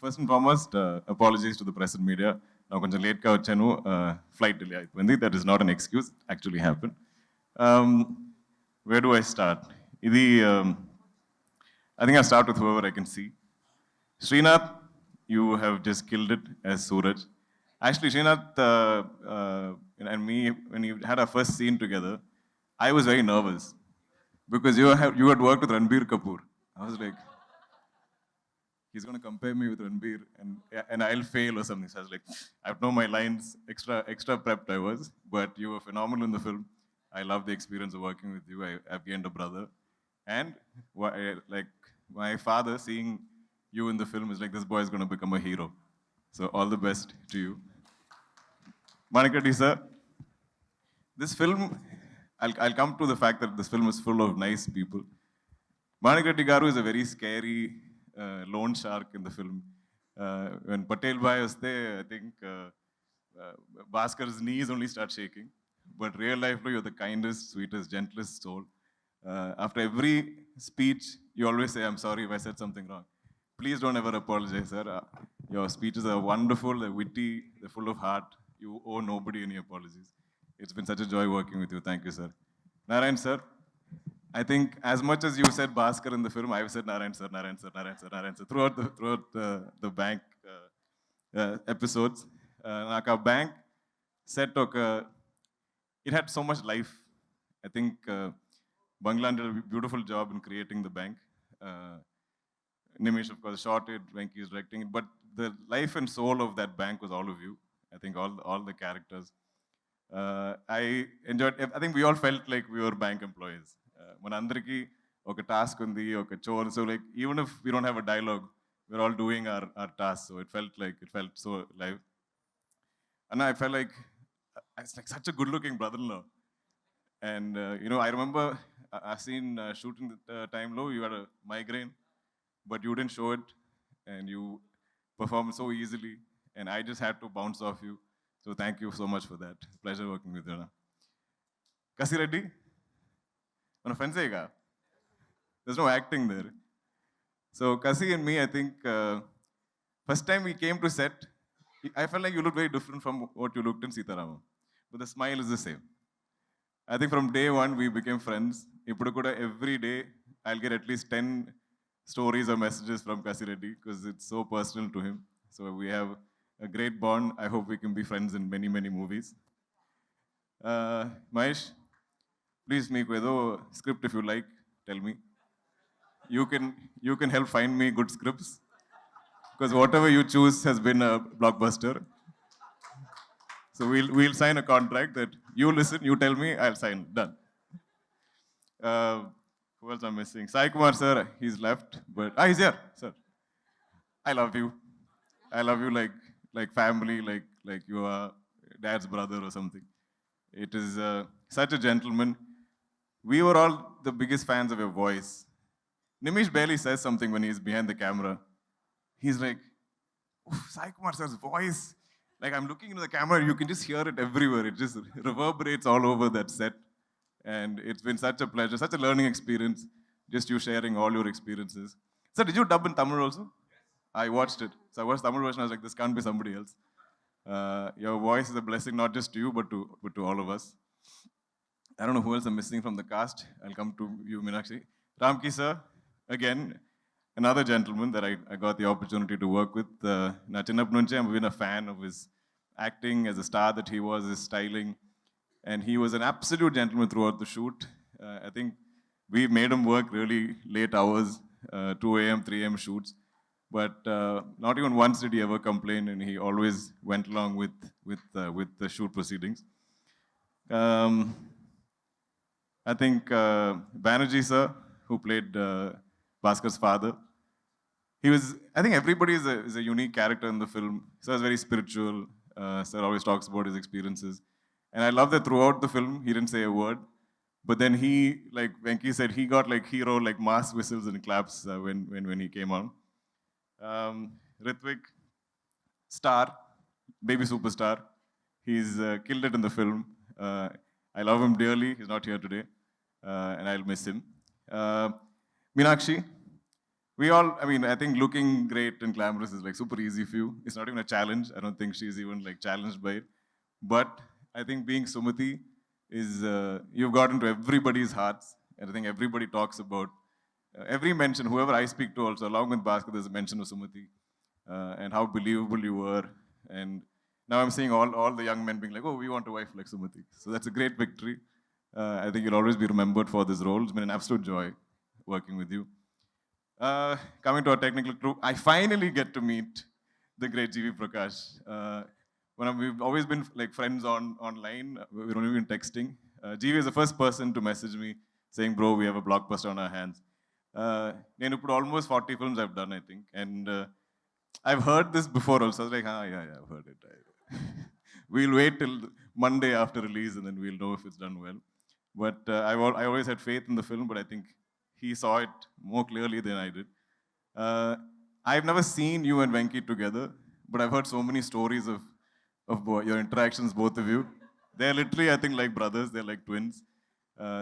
First and foremost, apologies to the press and media. Now, కొంచెం లేట్గా వచ్చాను, flight delay అయిపోయింది. That is not an excuse. Actually happened. Um, where do I start? ఇది I think I'll start with whoever I can see. Srinath, you have just killed it as Suraj. Actually, Srinath and me, when you had our first scene together, I was very nervous because you had worked with Ranbir Kapoor. I was like, he's going to compare me with Ranbir and I'll fail or something. So I was like, I know my lines, extra prepped I was, but you were phenomenal in the film. I love the experience of working with you. I've gained a brother. And like my father seeing you in the film is like, this boy is going to become a hero. So all the best to you. Manikreddy sir, this film, I'll come to the fact that this film is full of nice people. Manikreddy Garu is a very scary loan shark in the film. When Patel Bhai was there, I think Bhaskar's knees only start shaking. But real life, you're the kindest, sweetest, gentlest soul. After every speech, you always say, I'm sorry if I said something wrong. Please don't ever apologize, sir. Your speeches are wonderful, they're witty, they're full of heart. You owe nobody any apologies. It's been such a joy working with you. Thank you, sir. Narayan, sir. I think as much as you said Bhaskar in the film, I've said Narayan sir, Narayan sir, Narayan sir, Narayan sir throughout the bank episodes. Naka bank set it had so much life. I think Banglan did a beautiful job in creating the bank. Nimish, of course, shot it, Venki is directing it, but the life and soul of that bank was all of you. I think all the characters. I enjoyed, I think we all felt like we were bank employees. Manandriki, oka task undi, oka chore. So like, even if we don't have a dialogue, we're all doing our tasks. So it felt so live. And I felt like, it's like such a good looking brother-in-law. And, I remember I've seen shooting the time low, you had a migraine, but you didn't show it. And you performed so easily. And I just had to bounce off you. So thank you so much for that. Pleasure working with you. Kasi Reddy? On a fence, there's no acting there. So Kasi and me, I think, first time we came to set, I felt like you looked very different from what you looked in Sitaramam. But the smile is the same. I think from day one, we became friends. Every day, I'll get at least 10 stories or messages from Kasi Reddy because it's so personal to him. So we have a great bond. I hope we can be friends in many, many movies. Mahesh, please make a script if you like. Tell me. You can help find me good scripts because whatever you choose has been a blockbuster. So we'll sign a contract that you listen, you tell me, I'll sign. Done. Who else I'm missing? Sai Kumar sir, he's left, but he's here, sir. I love you. I love you like family, like you are dad's brother or something. It is such a gentleman. We were all the biggest fans of your voice. Nimish barely says something when he's behind the camera. He's like, Sai Kumar sir's voice. Like I'm looking into the camera, you can just hear it everywhere. It just reverberates all over that set. And it's been such a pleasure, such a learning experience, just you sharing all your experiences. Sir, did you dub in Tamil also? I watched it. So I watched the Tamil version. I was like, this can't be somebody else. Your voice is a blessing, not just to you, but to all of us. I don't know who else I'm missing from the cast. I'll come to you, Meenakshi. Ramki sir, again, another gentleman that I got the opportunity to work with. Na chinnappu nunchi I've been a fan of his acting, as a star that he was, his styling. And he was an absolute gentleman throughout the shoot. I think we made him work really late hours, 2 a.m., 3 a.m. shoots. But not even once did he ever complain, and he always went along with the shoot proceedings. I think Banerjee sir, who played Bhaskar's father, I think everybody is a unique character in the film. Sir is very spiritual. Sir always talks about his experiences. And I love that throughout the film, he didn't say a word. But then he, like Venki said, he got like hero, like mass whistles and claps when he came on. Ritwik, star, baby superstar. He's killed it in the film. I love him dearly. He's not here today. And I'll miss him. Meenakshi, we all, I mean, I think looking great and glamorous is like super easy for you. It's not even a challenge. I don't think she's even like challenged by it. But I think being Sumati is, you've got into everybody's hearts. And I think everybody talks about, every mention, whoever I speak to also, along with Bhaskar, there's a mention of Sumati and how believable you were. And now I'm seeing all the young men being like, oh, we want a wife like Sumati. So that's a great victory. I think you'll always be remembered for this role. It's been an absolute joy working with you. Coming to our technical crew, I finally get to meet the great GV Prakash. We've always been like friends online. We've only been texting. GV is the first person to message me saying, "Bro, we have a blockbuster on our hands." నేను ఇప్పుడు almost 40 films I've done, I think, and I've heard this before also. I was like, yeah, I've heard it. We'll wait till Monday after release, and then we'll know if it's done well. But I always had faith in the film, but I think he saw it more clearly than I did. Uh, I've never seen you and Venki together, but I've heard so many stories of your interactions, both of you. They're literally, I think, like brothers. They're like twins.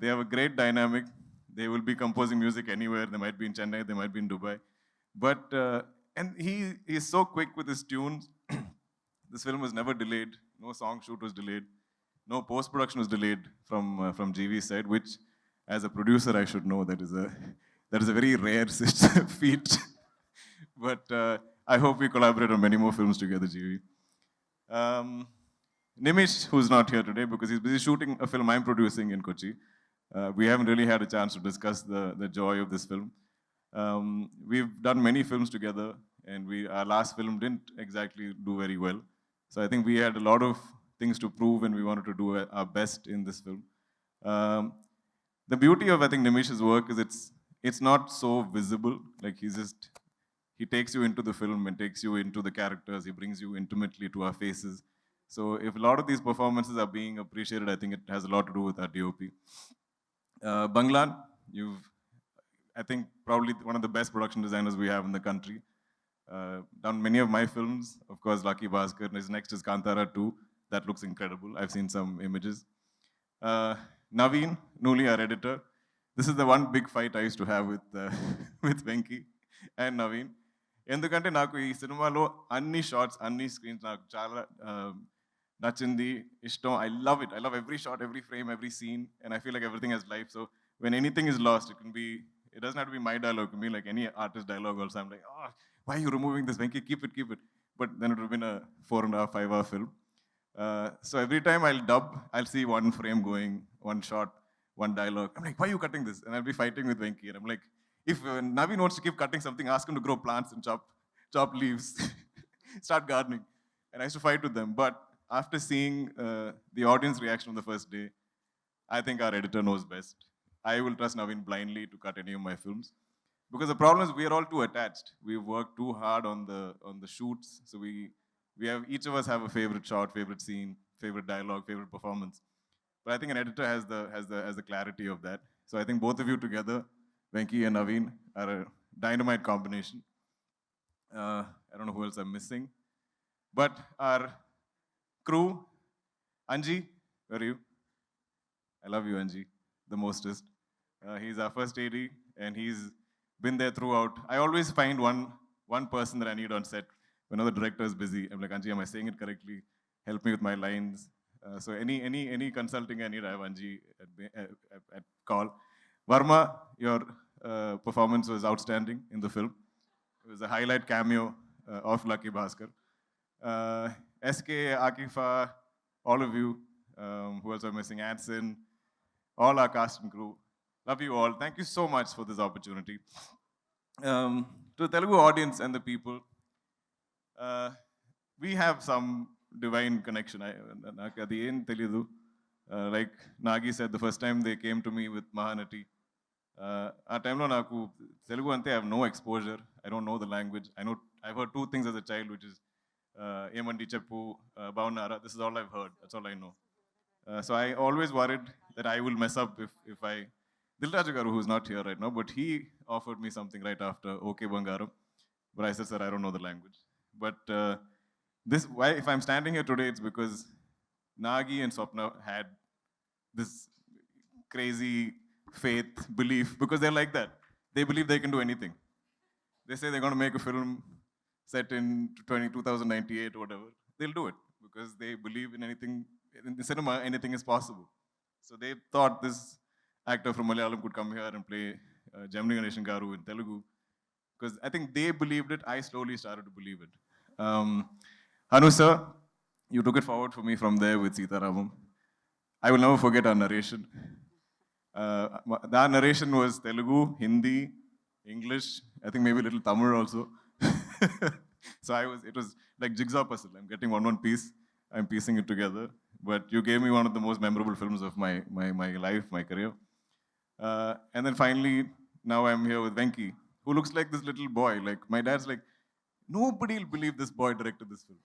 They have a great dynamic. They will be composing music anywhere. They might be in Chennai. They might be in Dubai. But and he is so quick with his tunes. This film was never delayed. No song shoot was delayed. No post production was delayed from GV's side, which, as a producer, I should know that is a very rare feat. But I hope we collaborate on many more films together, GV. Um, Nimish, who's not here today because he's busy shooting a film I'm producing in Kochi. We haven't really had a chance to discuss the joy of this film. We've done many films together, and our last film didn't exactly do very well. So I think we had a lot of things to prove, and we wanted to do our best in this film. Um, the beauty of, I think, Nimish's work is it's not so visible. Like he takes you into the film and takes you into the characters. He brings you intimately to our faces. So if a lot of these performances are being appreciated, I think it has a lot to do with our DOP. Banglan, I think, probably one of the best production designers we have in the country. Done many of my films. Of course, Lucky Bhaskar. His next is Kantara 2. That looks incredible. I've seen some images. Naveen, Nuli, our editor. This is the one big fight I used to have with with Venki and Naveen. ఎందుకంటే నాకు ఈ సినిమాలో అన్ని shorts అన్ని screens నాకు చాలా నచ్చింది ఇష్టం I love every shot every frame every scene and I feel like everything his life so when anything is lost it doesn't have to be my dialogue, it can be like any artist dialogue also. I'm like, oh, why are you removing this, Venki? Keep it. But then it would have been a 4.5, 5 hour film. So every time I'll see one frame going, one shot, one dialogue. I'm like, why are you cutting this? And I'll be fighting with Venki. And I'm like, if Naveen wants to keep cutting something, ask him to grow plants and chop leaves, start gardening. And I used to fight with them. But after seeing the audience reaction on the first day, I think our editor knows best. I will trust Naveen blindly to cut any of my films. Because the problem is we are all too attached. We've worked too hard on the shoots. So each of us have a favorite shot, favorite scene, favorite dialogue, favorite performance. But I think an editor has the clarity of that. So I think both of you together, Venki and Naveen, are a dynamite combination. I don't know who else I'm missing. But our crew, Anji, where are you? I love you, Anji, the mostest. He's our first AD, and he's been there throughout. I always find one person that I need on set whenever the director is busy. I'm like, Anji, am I saying it correctly? Help me with my lines. So any consulting I need, I have Anji at call. Varma, your performance was outstanding in the film. It was a highlight cameo of Lucky Bhaskar. SK, Akifa, all of you, who else are missing? Adson, all our cast and crew. Love you all. Thank you so much for this opportunity. To the Telugu audience and the people, we have some divine connection. నాకు అది ఏం తెలీదు. Like Nagi said, the first time they came to me with Mahanati, ఆ టైంలో నాకు తెలుగు అంతే I have no exposure. I don't know the language. I've heard two things as a child, which is ఏమండి చెప్పు, బాగున్నారా. This is all I've heard. That's all I know. So I always worried that I will mess up if I... Dilraju Garu, who's not here right now, but he offered me something right after Okay Bangaram. But I said, sir, I don't know the language. But if I'm standing here today, it's because Nagi and Swapna had this crazy faith, belief, because they're like that. They believe they can do anything. they say they're going to make a film set in 2098 or whatever, they'll do it because they believe in anything. In the cinema, anything is possible. So they thought this actor from Malayalam could come here and play Gemini Ganeshan Garu in Telugu because I think they believed it. I slowly started to believe it. Um, Hanu sir, you took it forward for me from there with Sita Ramam. I will never forget our narration. That narration was Telugu, Hindi, English, I think maybe a little Tamil also. So it was like jigsaw puzzle. I'm getting one piece, I'm piecing it together. But you gave me one of the most memorable films of my life, my career. And then finally, now I'm here with Venki, who looks like this little boy. Like my dad's like, nobody will believe this boy directed this film.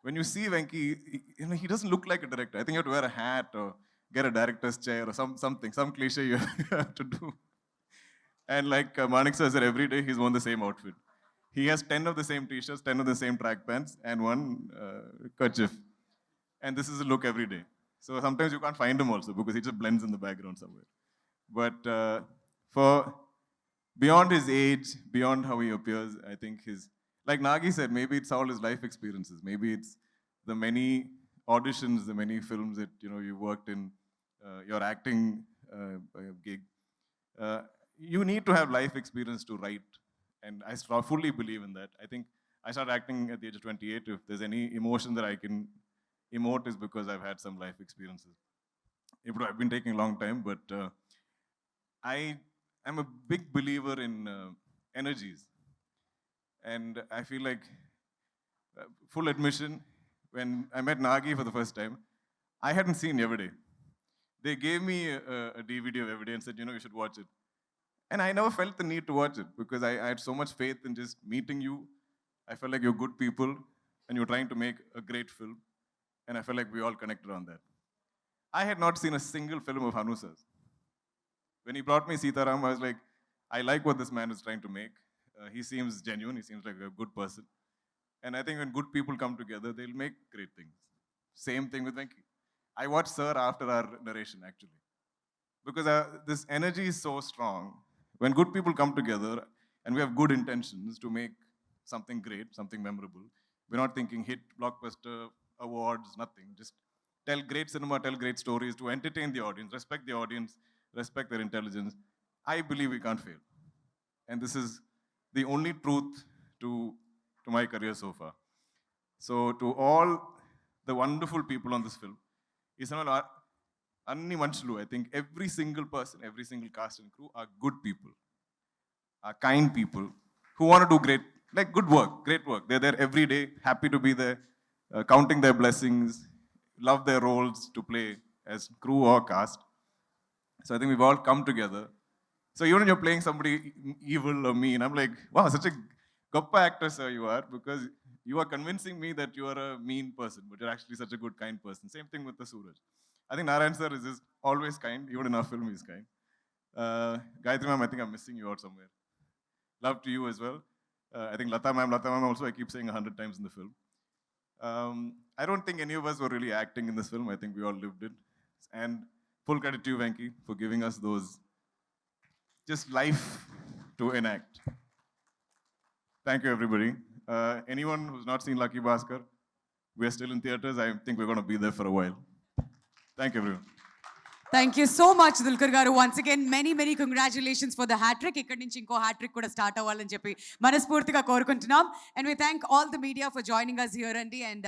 When you see Venki, he doesn't look like a director. I think you have to wear a hat or get a director's chair or something, some cliche you have to do. And like Manik sir said, every day he's worn the same outfit. He has 10 of the same t-shirts, 10 of the same track pants, and one kerchief. And this is the look every day. So sometimes you can't find him also because he just blends in the background somewhere. But for beyond his age, beyond how he appears, I think like Nagi said, maybe it's all his life experiences. Maybe it's the many auditions, the many films that you worked in, your acting gig. You need to have life experience to write, and I fully believe in that. I think I started acting at the age of 28. If there's any emotion that I can emote, is because I've had some life experiences. It would have been taking a long time, but I am a big believer in energies. And I feel like, full admission, when I met Nagi for the first time, I hadn't seen Everyday. They gave me a DVD of Everyday and said, you should watch it. And I never felt the need to watch it because I had so much faith in just meeting you. I felt like you're good people and you're trying to make a great film. And I felt like we all connected on that. I had not seen a single film of Hanu sir's. When he brought me Sita Ram, I was like, I like what this man is trying to make. He seems genuine. He seems like a good person. And I think when good people come together, they'll make great things. Same thing with Venki. I watched Sir after our narration, actually. Because this energy is so strong. When good people come together and we have good intentions to make something great, something memorable, we're not thinking hit, blockbuster, awards, nothing. Just tell great cinema, tell great stories to entertain the audience, respect their intelligence. I believe we can't fail. And this is the only truth to my career so far. So to all the wonderful people on this film, Anni Manchulu, I think every single person, every single cast and crew are good people, are kind people who want to do good work, great work. They're there every day, happy to be there, counting their blessings, love their roles to play as crew or cast. So I think we've all come together. So even when you're playing somebody evil or mean, I'm like, wow, such a goppa actor, sir, you are, because you are convincing me that you are a mean person, but you're actually such a good, kind person. Same thing with the Suraj. I think Narayan sir is just always kind. Even in our film, he's kind. Gayatri ma'am, I think I'm missing you out somewhere. Love to you as well. I think Lata ma'am also, I keep saying 100 times in the film. I don't think any of us were really acting in this film. I think we all lived it. And full credit to you, Venki, for giving us those just life to enact. Thank you, everybody. Anyone who's not seen Lucky Bhaskar, we're still in theaters. I think we're going to be there for a while. Thank you, everyone. Thank you so much, Dulquer garu. Once again, many congratulations for the hat-trick. Ikkadi nunchi inko hat-trick kuda start avvalani cheppi manaspurtiga korukuntunnam. And we thank all the media for joining us here, Andy. And